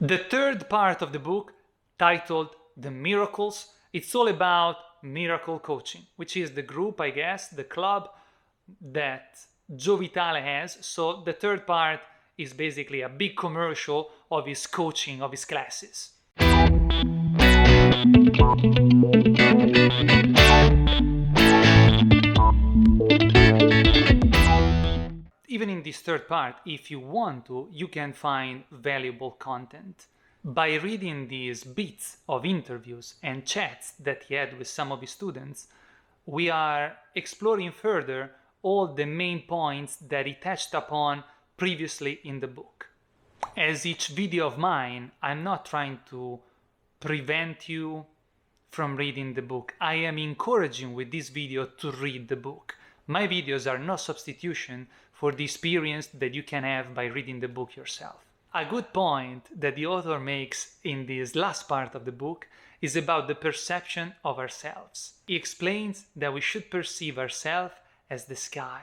The third part of the book, titled The Miracles, it's all about Miracle Coaching, which is the group, I guess, the club that Joe Vitale has. So the third part is basically a big commercial of his coaching, of his classes. Even in this third part, if you want to, you can find valuable content. By reading these bits of interviews and chats that he had with some of his students, we are exploring further all the main points that he touched upon previously in the book. As each video of mine, I'm not trying to prevent you from reading the book. I am encouraging with this video to read the book. My videos are no substitution for the experience that you can have by reading the book yourself. A good point that the author makes in this last part of the book is about the perception of ourselves. He explains that we should perceive ourselves as the sky,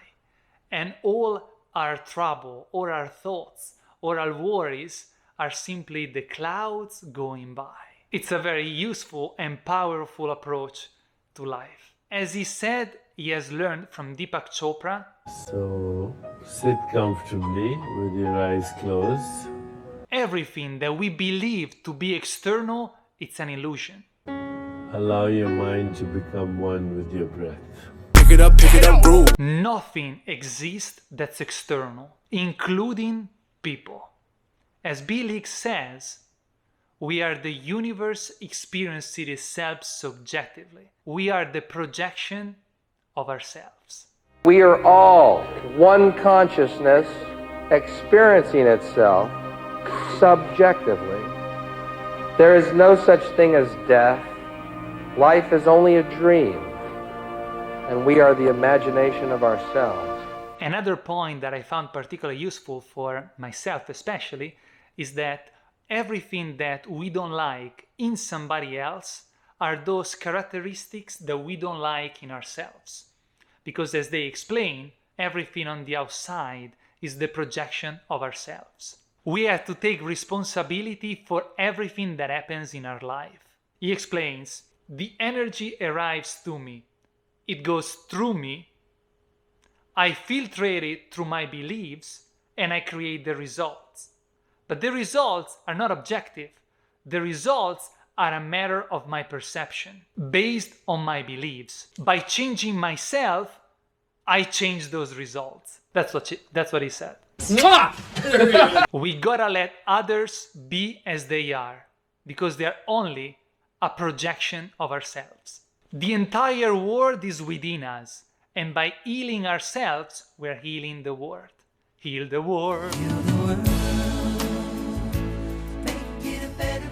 and all our trouble or our thoughts or our worries are simply the clouds going by. It's a very useful and powerful approach to life. As he said, he has learned from DeepakChopra. So sit comfortably with your eyes closed. Everything that we believe to be external, it's an illusion. Allow your mind to become one with your breath. Pick it up, groove. Nothing exists that's external, including people. As BillHicks says, we are the universe experiencing itself subjectively. We are the projection of ourselves. We are all one consciousness experiencing itself subjectively. There is no such thing as death. Life is only a dream, and we are the imagination of ourselves. Another point that I found particularly useful for myself especially is that everything that we don't like in somebody else are those characteristics that we don't like in ourselves. Because as they explain, everything on the outside is the projection of ourselves. We have to take responsibility for everything that happens in our life. He explains, the energy arrives to me, it goes through me, I filtrate it through my beliefs, and I create the results. But the results are not objective. The results are a matter of my perception, based on my beliefs. By changing myself, I change those results. That's what he said. We gotta let others be as they are, because they are only a projection of ourselves. The entire world is within us, and by healing ourselves, we're healing the world. Heal the world.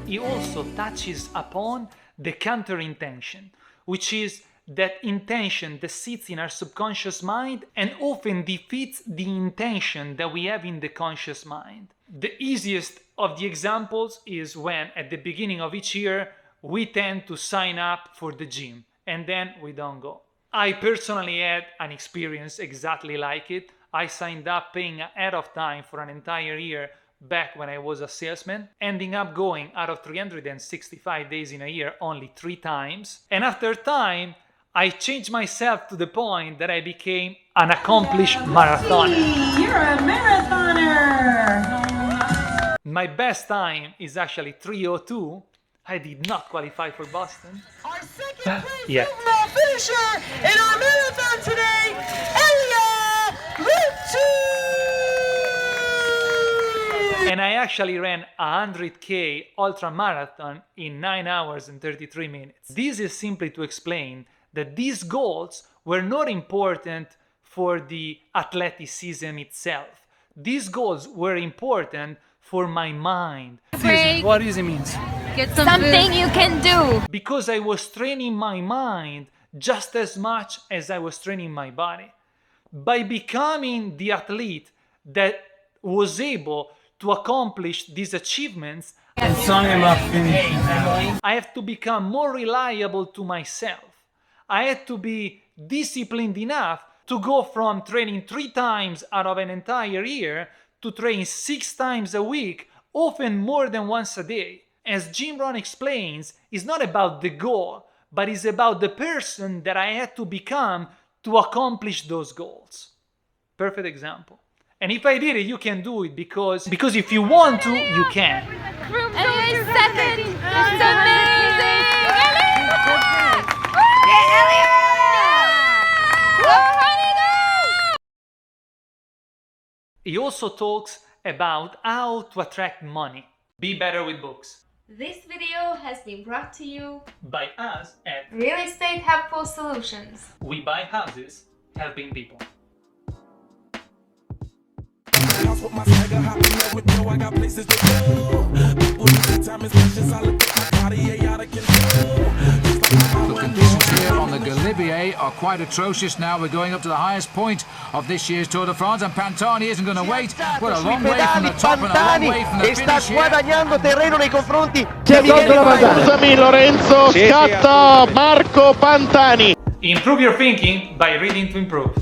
He also touches upon the counter-intention, which is that intention that sits in our subconscious mind and often defeats the intention that we have in the conscious mind. The easiest of the examples is when at the beginning of each year we tend to sign up for the gym and then we don't go. I personally had an experience exactly like it. I signed up paying ahead of time for an entire year back when I was a salesman, ending up going out of 365 days in a year only 3 times. And after time, I changed myself to the point that I became an accomplished marathoner. You're a marathoner! My best time is actually 3:02. I did not qualify for Boston. Our second place Yeah. overall finisher in our marathon today, And I actually ran a 100K ultra marathon in 9 hours and 33 minutes. This is simply to explain that these goals were not important for the athleticism itself. These goals were important for my mind. What does it mean? Get something you can do. Because I was training my mind just as much as I was training my body. By becoming the athlete that was able to accomplish these achievements, I'm sorry about finishing now. I have to become more reliable to myself. I had to be disciplined enough to go from training 3 times out of an entire year to train 6 times a week often more than once a day. As Jim Rohn explains, it's not about the goal, but it's about the person that I had to become to accomplish those goals. Perfect example. And if I did it, you can do it because if you want to, you can. Elliot is second. It's amazing. He also talks about how to attract money. Be better with books. This video has been brought to you By us at Real Estate Helpful Solutions. We Buy Houses, Helping People. The conditions here on the Galibier are quite atrocious now. We're going up to the highest point of this year's Tour de France, and Pantani isn't going to wait. We're a long way from the top and a long way from the finish here. guadagnando terreno nei confronti Scusami Lorenzo, scatta Marco Pantani. Improve your thinking by reading to improve.